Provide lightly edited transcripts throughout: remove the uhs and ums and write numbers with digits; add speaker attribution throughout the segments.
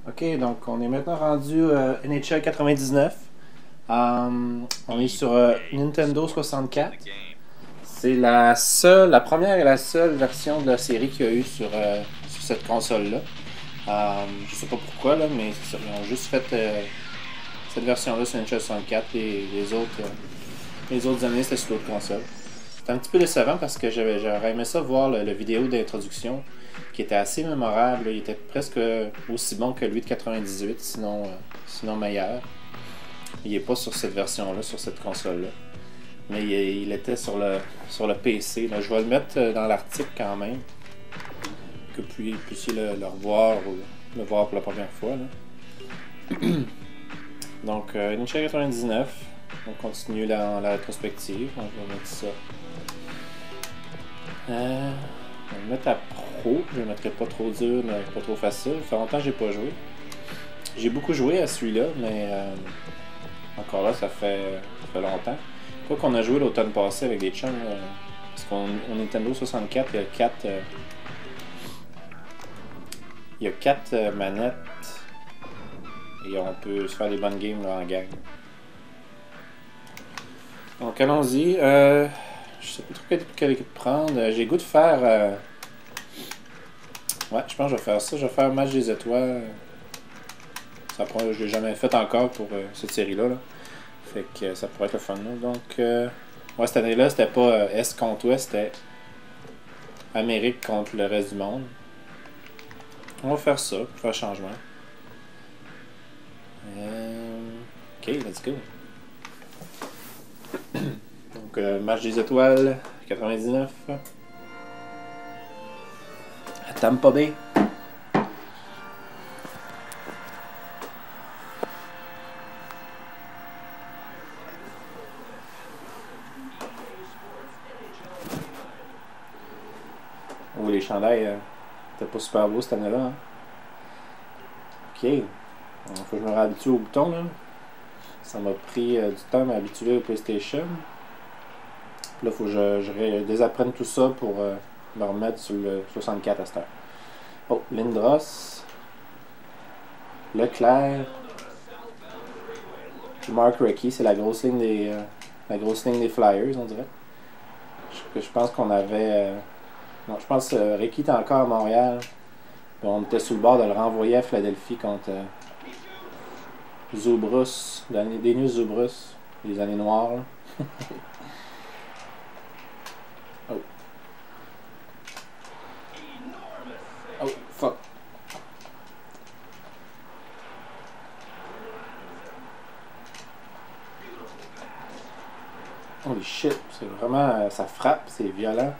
Speaker 1: Ok, donc on est maintenant rendu NHL 99. On est sur Nintendo 64. C'est la première et la seule version de la série qu'il y a eu sur cette console-là. Je sais pas pourquoi, là, mais c'est ça, ils ont juste fait cette version-là sur NHL 64 et les autres années c'était sur d'autres consoles. C'était un petit peu décevant parce que j'aurais aimé ça voir le vidéo d'introduction qui était assez mémorable. Il était presque aussi bon que lui de 98, sinon meilleur. Il n'est pas sur cette version-là, sur cette console-là. Mais il était sur le PC. Là. Je vais le mettre dans l'article quand même. Que vous puissiez le revoir ou le voir pour la première fois. Là. Donc, Ninja 99. On continue dans la rétrospective. On va mettre ça. On va le mettre à pro. Je ne le mettrai pas trop dur, mais pas trop facile. Ça fait longtemps que j'ai pas joué. J'ai beaucoup joué à celui-là, mais encore là, ça fait longtemps. Quoi qu'on a joué l'automne passé avec des chums, parce qu'on Nintendo 64, il y a 4 manettes et on peut se faire des bonnes games là, en gang. Donc allons-y. Je sais pas trop quelle équipe prendre. J'ai le goût de faire. Ouais, je pense que je vais faire ça. Je vais faire Match des étoiles. Je l'ai jamais fait encore pour cette série-là. Là. Fait que ça pourrait être le fun. Là. Donc, ouais, cette année-là, c'était pas Est contre Ouest, c'était Amérique contre le reste du monde. On va faire ça, pour faire changement. Ok, let's go. Donc, Match des étoiles, 99. À Tampa Bay. Oh, les chandails, c'était pas super beau cette année-là. Hein? Ok. Faut que je me réhabitue au bouton. Là. Ça m'a pris du temps à m'habituer au PlayStation. Puis là, il faut que je désapprenne tout ça pour me remettre sur le 64 à cette heure. Oh, Lindros. Leclerc. Puis Mark Recchi, c'est la grosse ligne des Flyers, on dirait. Je pense qu'on avait. Non, je pense que Recchi était encore à Montréal. Puis on était sur le bord de le renvoyer à Philadelphie contre Zubrus, Daniel Zubrus, les années noires. Oh. Oh, fuck. Holy shit, c'est vraiment. Ça frappe, c'est violent.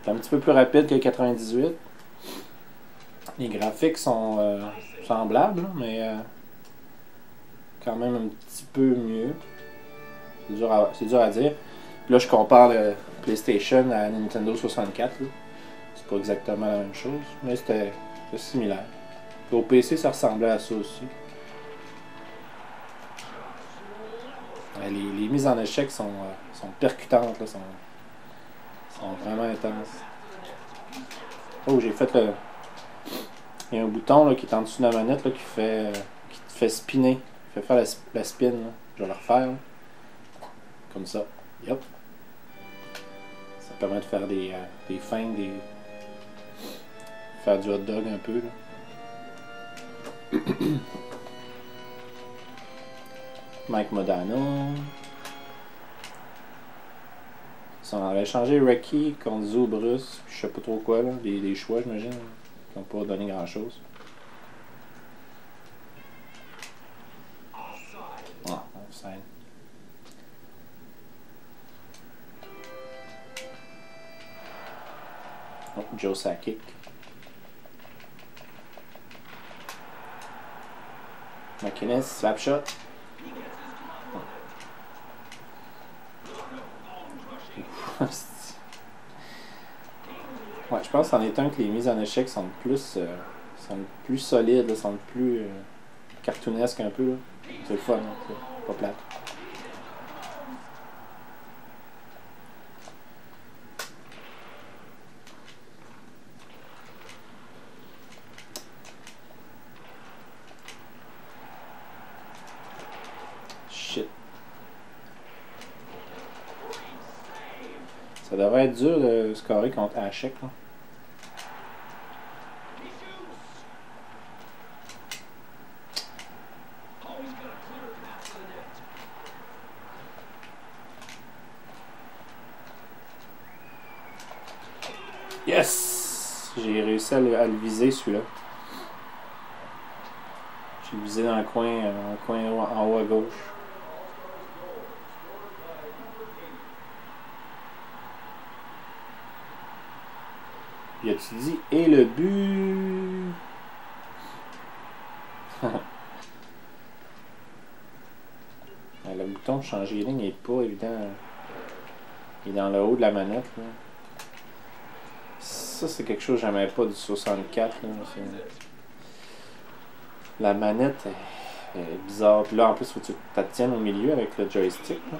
Speaker 1: C'est un petit peu plus rapide que le 98. Les graphiques sont semblables, mais quand même un petit peu mieux. C'est dur à dire. Puis là, je compare le PlayStation à Nintendo 64. Là. C'est pas exactement la même chose, mais c'était similaire. Puis au PC, ça ressemblait à ça aussi. Les mises en échec sont percutantes, là, sont vraiment intenses. Oh, j'ai fait le. Il y a un bouton là, qui est en dessous de la manette là, qui te fait spinner. Qui fait faire la spin. Là. Je vais le refaire. Là. Comme ça. Yep. Ça permet de faire des feintes, faire du hot dog un peu. Là. Mike Modano. Si on avait changé Recchi contre Zubrus, je sais pas trop quoi, là, des choix, j'imagine, qui n'ont pas donné grand chose. Ah, offside. Oh, Joe Sakic. McInnes, slap shot. Ouais, je pense que c'en est un que les mises en échec sont plus solides, là, sont plus cartoonesques un peu. Là. C'est le fun, hein, c'est pas plate. devrait être dur de scorer contre Hachek. Là. Yes! J'ai réussi à le viser celui-là. J'ai visé dans le coin en haut à gauche. Y a-tu dit et le but? Le bouton de changer les lignes n'est pas évident. Il est dans le haut de la manette. Là. Ça, c'est quelque chose que j'aimais pas du 64. Là. La manette est bizarre. Puis là, en plus, il faut que tu la tiennes au milieu avec le joystick. Là.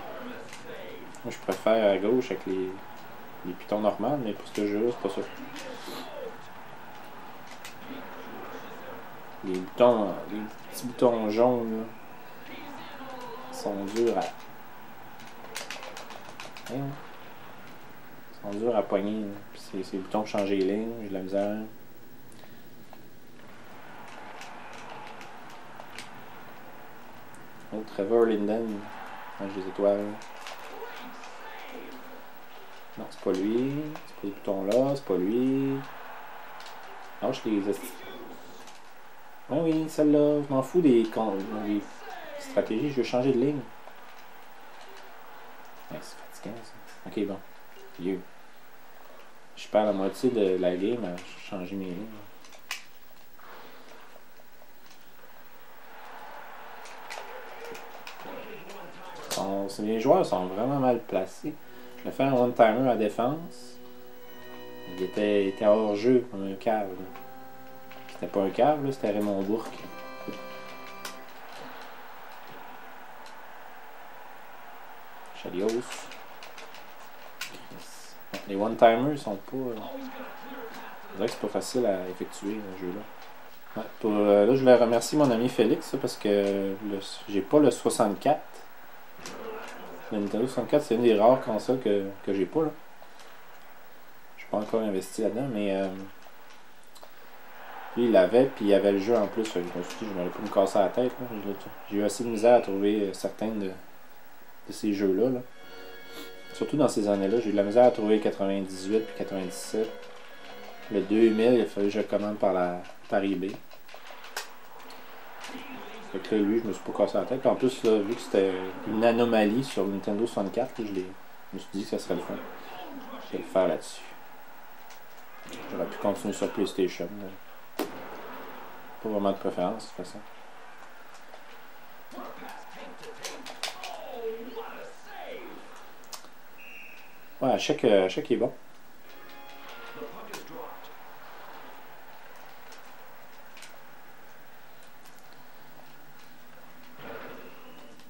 Speaker 1: Moi, je préfère à gauche avec les pitons normaux, mais pour ce jeu-là, c'est pas ça. Les petits boutons jaunes, là, sont durs à... Ils sont durs à pogner. C'est les boutons pour changer les lignes, j'ai de la misère. Oh, Trevor Linden, mange des étoiles. Non, c'est pas lui. C'est pas les boutons là, c'est pas lui. Non, je les... Oui, celle-là. Je m'en fous des stratégies, je veux changer de ligne. Ouais, c'est fatigant ça. Ok, bon. You. Je perds la moitié de la game à changer mes lignes. Les joueurs sont vraiment mal placés. Je vais faire un one-timer à défense. Il était hors jeu comme un cave. C'était pas un cave, c'était Raymond Bourque. Chalios. Les one-timers sont pas... Je dirais que c'est pas facile à effectuer ce jeu-là. Ouais, là, je voulais remercier mon ami Félix parce que j'ai pas le 64. Le Nintendo 64, c'est une des rares consoles que j'ai pas. Là. Je suis pas encore investi là-dedans, mais lui, il l'avait, puis il y avait le jeu en plus. Je me suis dit, je n'allais pas me casser la tête. J'ai eu assez de misère à trouver certains de ces jeux-là. Là. Surtout dans ces années-là, j'ai eu de la misère à trouver 98 puis 97. Le 2000, il a fallu que je commande par eBay. Fait que là, lui, je me suis pas cassé la tête. En plus, là, vu que c'était une anomalie sur le Nintendo 64, là, je me suis dit que ça serait le fun. Je vais le faire là-dessus. J'aurais pu continuer sur PlayStation. Là. Pas vraiment de préférence, de toute façon. Ouais, Hachek est bon.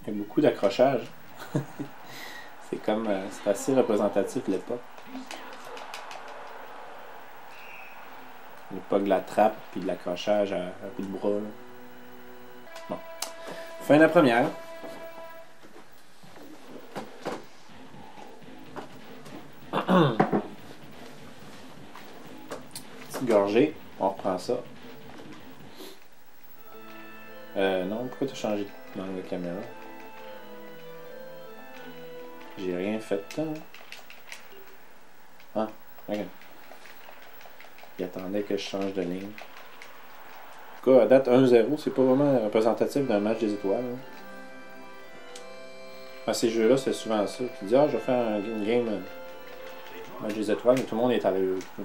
Speaker 1: Il y a beaucoup d'accrochages. C'est assez représentatif de l'époque. L'époque de la trappe puis de l'accrochage à coup de bras. Là. Bon. Fin de la première. Petite gorgée. On reprend ça. Non, pourquoi tu as changé de langue de caméra? J'ai rien fait de temps. Ah, regarde. Il attendait que je change de ligne. En tout cas, à date 1-0, c'est pas vraiment représentatif d'un match des étoiles. Hein. À ces jeux-là, c'est souvent ça. Tu dis, je vais faire une game match des étoiles, mais tout le monde est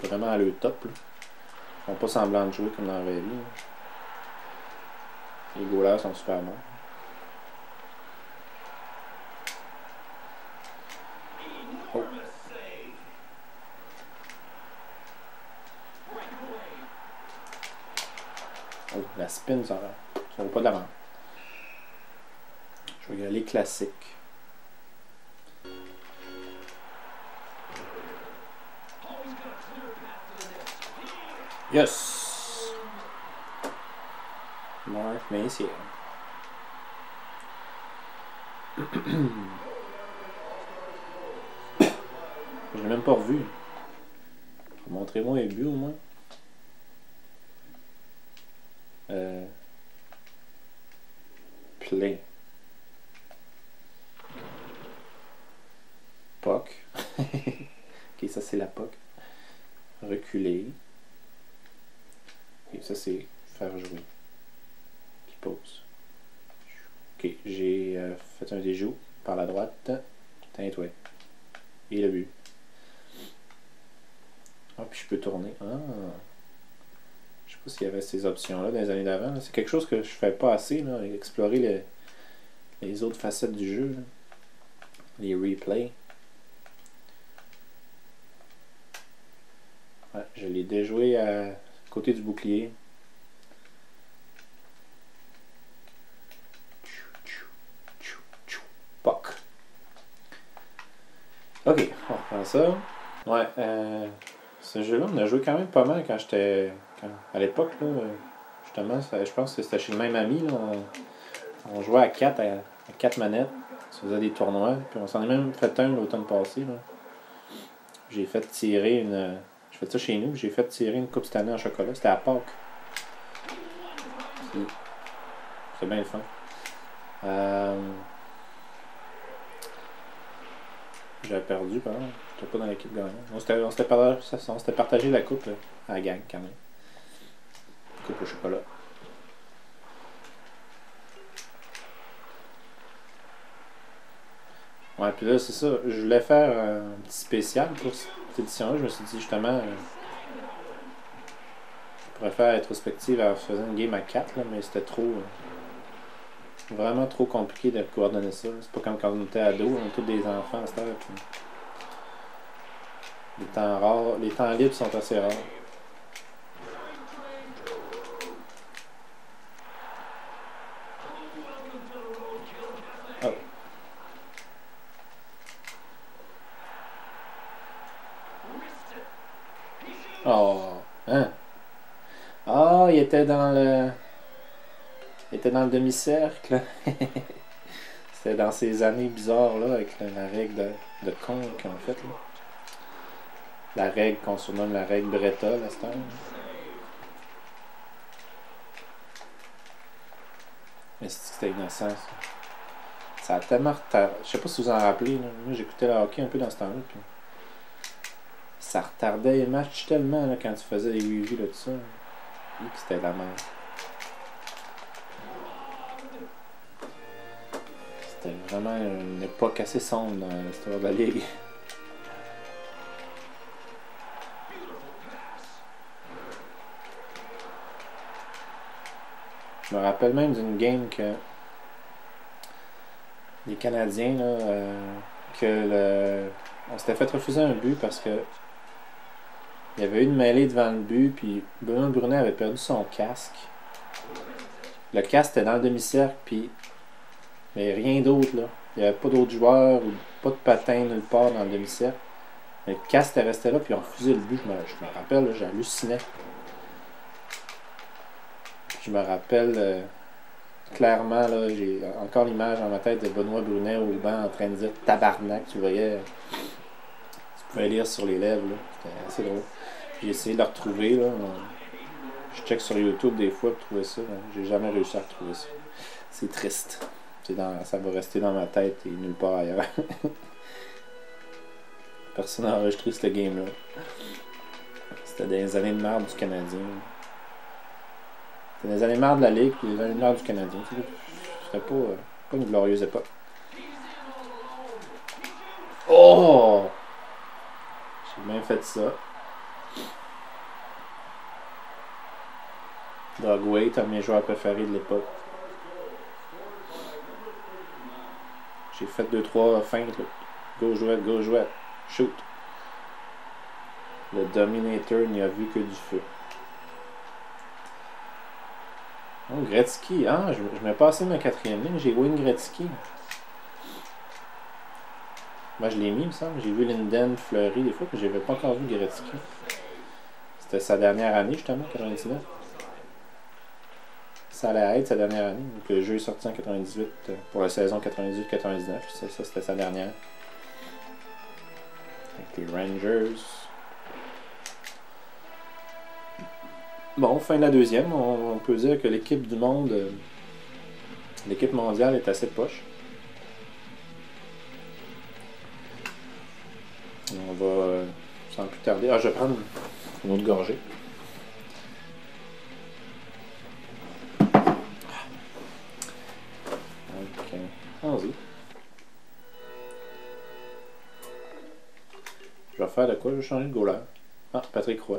Speaker 1: vraiment à leur top. Là. Ils font pas semblant de jouer comme dans la vraie vie. Là. Les goalers sont super bons. Oh. Oh, la spin, ça vaut pas de la main. Je vais y aller classique. Yes! Mark Messier. Je l'ai même pas revu. Montrez-moi les buts au moins. Plein. Puck. Ok, ça c'est la puck. Reculer. Et ça c'est faire jouer. Puis pause. Ok, j'ai fait un déjou par la droite. Teinte-toi. Et le but. Ah, puis je peux tourner. Ah. Je sais pas s'il y avait ces options-là dans les années d'avant. C'est quelque chose que je fais pas assez, là, explorer les autres facettes du jeu. Là. Les replays. Ouais, je l'ai déjoué à côté du bouclier. Puck. Ok, on reprend ça. Ouais, ce jeu-là, on a joué quand même pas mal quand j'étais... À l'époque, là, justement, je pense que c'était chez le même ami. Là, on jouait à 4 à 4 manettes. On se faisait des tournois. Puis on s'en est même fait un l'automne passé. Là. J'ai fait tirer une... Je fais ça chez nous. J'ai fait tirer une coupe cette année en chocolat. C'était à Pâques. C'est bien le fun. J'avais perdu, par exemple. J'étais pas dans l'équipe gagnante. On s'était partagé la coupe là, à la gang, quand même. Coupe au chocolat. Ouais, puis là, c'est ça. Je voulais faire un petit spécial pour cette édition-là. Je me suis dit, justement, je pourrais faire rétrospective en faisant une game à 4, là, mais c'était trop... vraiment trop compliqué de coordonner ça. C'est pas comme quand on était ado, on est tous des enfants à cette heure. Puis les temps libres sont assez rares. Oh. Oh. Hein? Ah, il était dans le... Il était dans le demi-cercle. C'était dans ces années bizarres là, avec la règle de con qu'on fait. Là. La règle qu'on surnomme la règle Bretta, là, cette heure. Mais c'était innocent, ça. Ça a tellement retardé. Je sais pas si vous en rappelez, là. Moi j'écoutais le hockey un peu dans ce temps-là. Puis ça retardait les matchs tellement là, quand tu faisais les reviews de tout ça. Et que c'était de la merde. C'était vraiment une époque assez sombre dans l'histoire de la Ligue. Je me rappelle même d'une game que les Canadiens, là, on s'était fait refuser un but parce que il y avait eu une mêlée devant le but, puis Benoît Brunet avait perdu son casque. Le casque était dans le demi-cercle, puis mais rien d'autre, là. Il n'y avait pas d'autres joueurs, ou pas de patin nulle part dans le demi-cercle. Mais le casque était resté là, puis on refusait le but. Je me rappelle, j'hallucinais. Je me rappelle clairement, là, j'ai encore l'image dans ma tête de Benoît Brunet au banc en train de dire tabarnak, tu voyais. Tu pouvais lire sur les lèvres, là. C'était assez drôle. J'ai essayé de le retrouver, là. Je check sur YouTube des fois pour trouver ça. J'ai jamais réussi à retrouver ça. C'est triste. Ça va rester dans ma tête et nulle part ailleurs. Personne n'a enregistré ce game-là. C'était des années de merde du Canadien. C'était des années de merde de la Ligue et des années de merde du Canadien. C'était pas une glorieuse époque. Oh! J'ai bien fait ça. Doug Weight, un de mes joueurs préférés de l'époque. J'ai fait 2-3 feintes. Là. Go jouette. Shoot. Le Dominator n'y a vu que du feu. Oh, Gretzky. Ah, je m'ai passé ma 4e ligne. J'ai Wayne Gretzky. Moi, je l'ai mis, il me semble. J'ai vu Linden, Fleury des fois, mais je n'avais pas encore vu Gretzky. C'était sa dernière année, justement, 99. Ça allait être sa dernière année. Donc, le jeu est sorti en 98 pour la saison 98-99. Ça, c'était sa dernière. avec les Rangers. Bon, fin de la deuxième, on peut dire que l'équipe du monde, l'équipe mondiale est assez poche. On va, sans plus tarder, je vais prendre une autre gorgée. Ok, allons-y. Je vais faire de quoi? Je vais changer de goaler. Ah, Patrick Roy.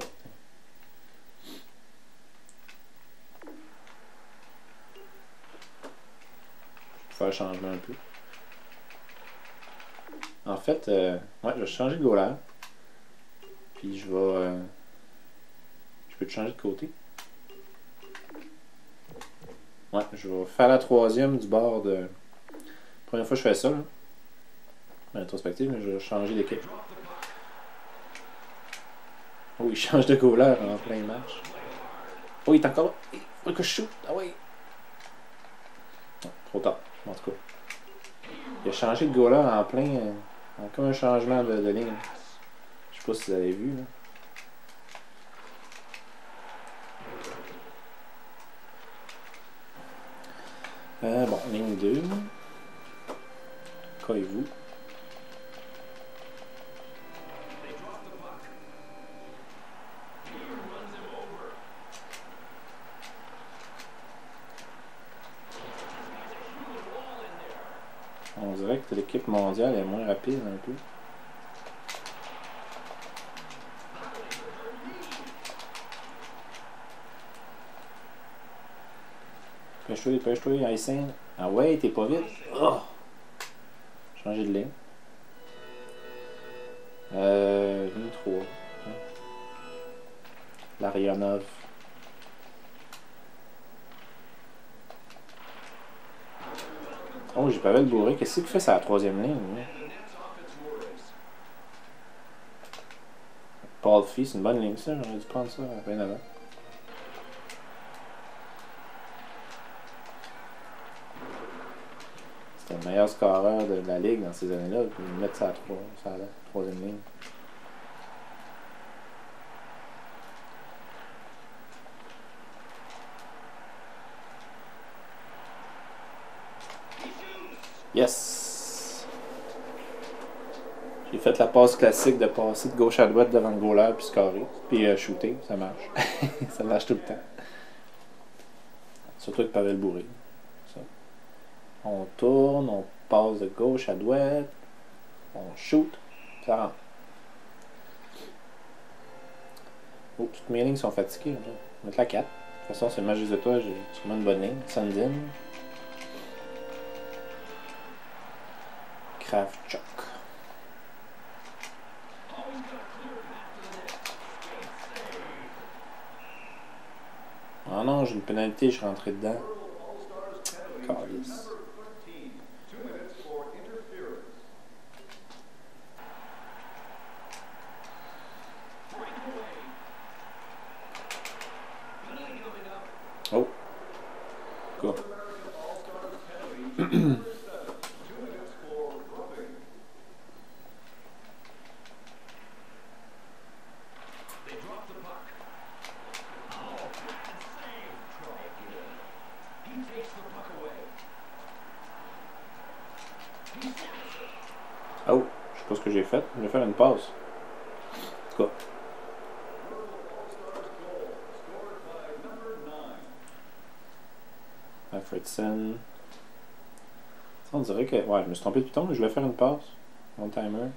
Speaker 1: Faire changement un peu. En fait, ouais, je vais changer de goaler. Puis je vais. Je peux te changer de côté. Ouais, je vais faire la troisième du bord de. Première fois que je fais ça, là. Rétrospective, mais je vais changer d'équipe. Oh, il change de goaler en plein match. Oh, il est encore là. Il faut que je shoot. Ah oui. Non, trop tard, en tout cas. Il a changé de goaler en plein. Comme un changement de ligne. Je sais pas si vous avez vu, là. Bon, ligne 2. Caillez-vous. On dirait que l'équipe mondiale est moins rapide un peu. Pêche-toi, Aysen. Ah ouais, t'es pas vite. Oh! Changer de ligne. Ligne 3. Larionov. Oh, j'ai pas vu le bourré. Qu'est-ce qu'il fait sur la troisième ligne? Paul Fee, c'est une bonne ligne, ça. J'aurais dû prendre ça bien avant. C'était le meilleur scoreur de la ligue dans ces années-là. Puis mettre ça à la troisième ligne. Yes! J'ai fait la passe classique de passer de gauche à droite devant le goaler puis scorer. Puis shooter, ça marche. Ça marche tout le temps. Surtout avec Pavel Bourré. Ça. On tourne, on passe de gauche à droite, on shoot, ça rentre. Oh, toutes mes lignes sont fatiguées. On va mettre la 4. De toute façon, c'est le match des étoiles, j'ai sûrement une bonne ligne. Sandin. Kravchuk. Oh non, j'ai une pénalité, je suis rentré dedans. Calice. Oh. Go. Oh, je sais pas ce que j'ai fait. Je vais faire une passe. En tout cas. Alfredson. Ça, on dirait que. Ouais, je me suis trompé de piton, mais je voulais faire une passe. Mon timer.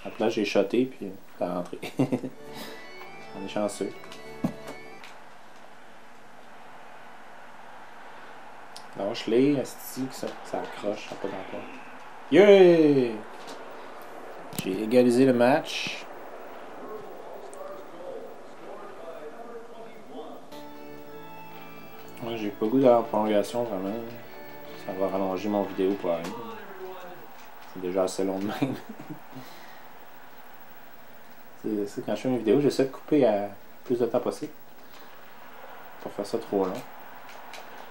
Speaker 1: Après là, j'ai shoté, puis t'as rentré. On est chanceux. Lâche-les, asti, que ça accroche, ça n'a pas d'emploi. Yeah! J'ai égalisé le match. Ouais, j'ai pas le goût d'aller en prolongation, vraiment. Ça va rallonger mon vidéo pour rien. C'est déjà assez long de même. C'est quand je fais une vidéo, j'essaie de couper à plus de temps possible. Pour faire ça trop long.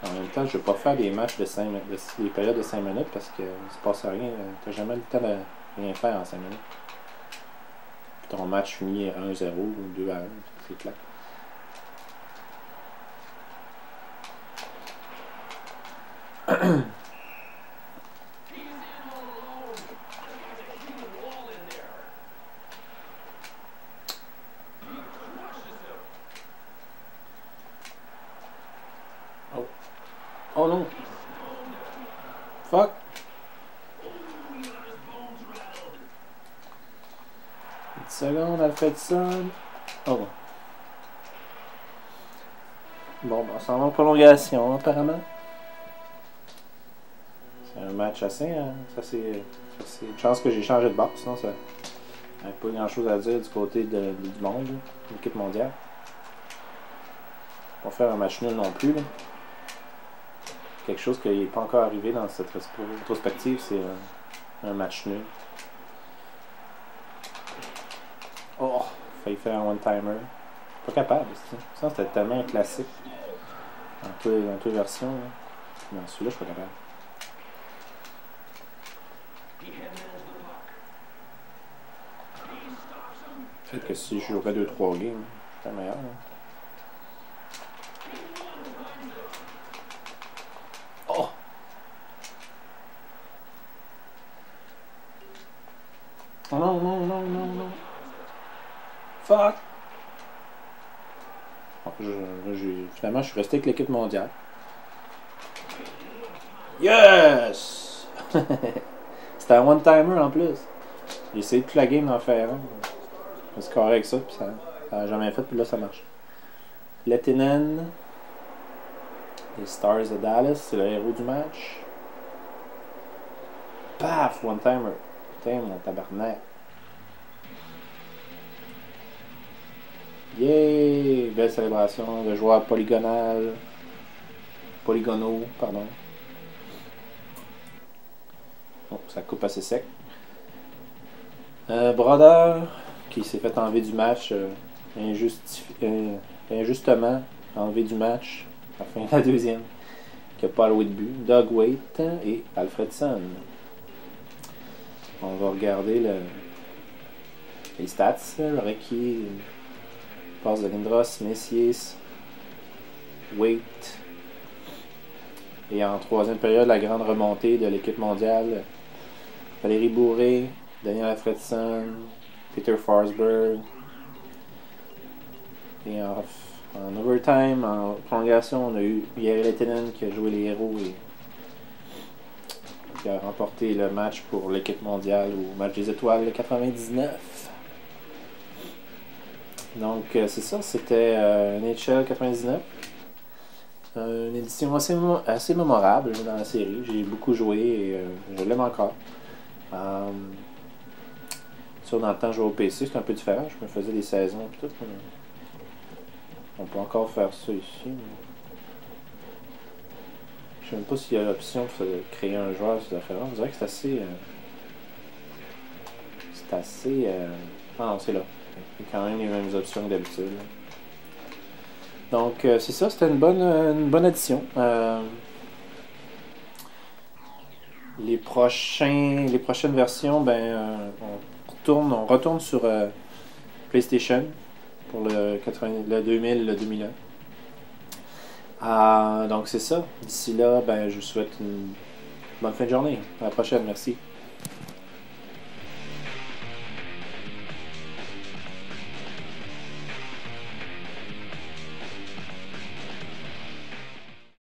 Speaker 1: En même temps, je ne vais pas faire des matchs de 5 minutes, des périodes de 5 minutes parce que ça ne se passe rien. Tu n'as jamais le temps de rien faire en 5 minutes. ton match finit 1-0 ou 2-1. C'est clair. Oh. Oh non! Fuck! Une seconde, Alfredson. Oh bon. Bon, ben, ça va en prolongation, apparemment. C'est un match assez. Ça, c'est une chance que j'ai changé de bord, sinon ça n'avait pas grand chose à dire du côté du monde, de l'équipe mondiale. Pas faire un match nul non plus. Là. Quelque chose qui n'est pas encore arrivé dans cette rétrospective, c'est un match nul. Oh, failli faire un one-timer. Pas capable, ça c'était tellement un classique. Dans toutes les versions. Là. Non, celui-là, je suis pas capable. Peut-être que si je jouerais 2-3 games, je serais meilleur. Là. Oh! Oh non, non, non, non, non. Fuck! Finalement, je suis resté avec l'équipe mondiale. Yes! C'était un one-timer en plus. J'ai essayé toute la game d'en faire un. Je me suis carré avec ça, puis ça n'a jamais fait, puis là ça marche. Lettinen, les Stars de Dallas, c'est le héros du match. Paf! One-timer. Putain, mon tabarnak. Yay! Belle célébration de joueurs polygonaux, pardon. Oh, ça coupe assez sec. Brodeur, qui s'est fait enlever du match, injustement enlevé du match, à la fin de la deuxième, qui n'a pas alloué de but. Doug Waite et Alfredson. On va regarder les stats. Le Reiki. Passe de Lindros, Messier, Waite. Et en troisième période, la grande remontée de l'équipe mondiale. Valérie Bourré, Daniel Alfredson, Peter Forsberg. Et en overtime, en prolongation, on a eu Jari Lehtinen qui a joué les héros et qui a remporté le match pour l'équipe mondiale au match des étoiles 99. Donc, c'est ça, c'était NHL 99. Une édition assez mémorable dans la série. J'ai beaucoup joué et je l'aime encore. Ça, dans le temps, je jouais au PC, c'est un peu différent. Je me faisais des saisons et tout. On peut encore faire ça ici. Mais... je sais même pas s'il y a l'option de créer un joueur sur affaires. On dirait que c'est assez. Ah non, c'est là. Il y a quand même les mêmes options que d'habitude. Donc, c'est ça, c'était une bonne addition. Les prochaines versions, on retourne sur PlayStation pour le 2000, le 2001. Donc, c'est ça. D'ici là, je vous souhaite une bonne fin de journée. À la prochaine. Merci.